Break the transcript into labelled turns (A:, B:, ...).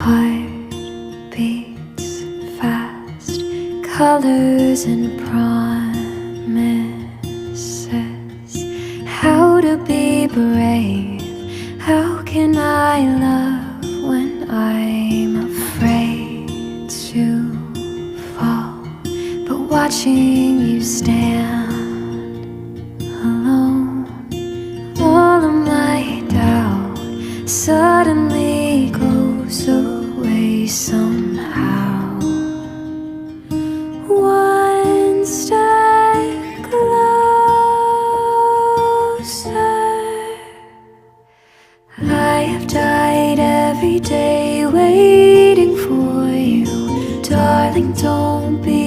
A: Heart beats fast, colors and promises. How to be brave, how can I love when I'm afraid to fall? But watching you stand alone, all of my doubt suddenly goes away somehow. One step closer. I have died every day waiting for you. Darling, don't be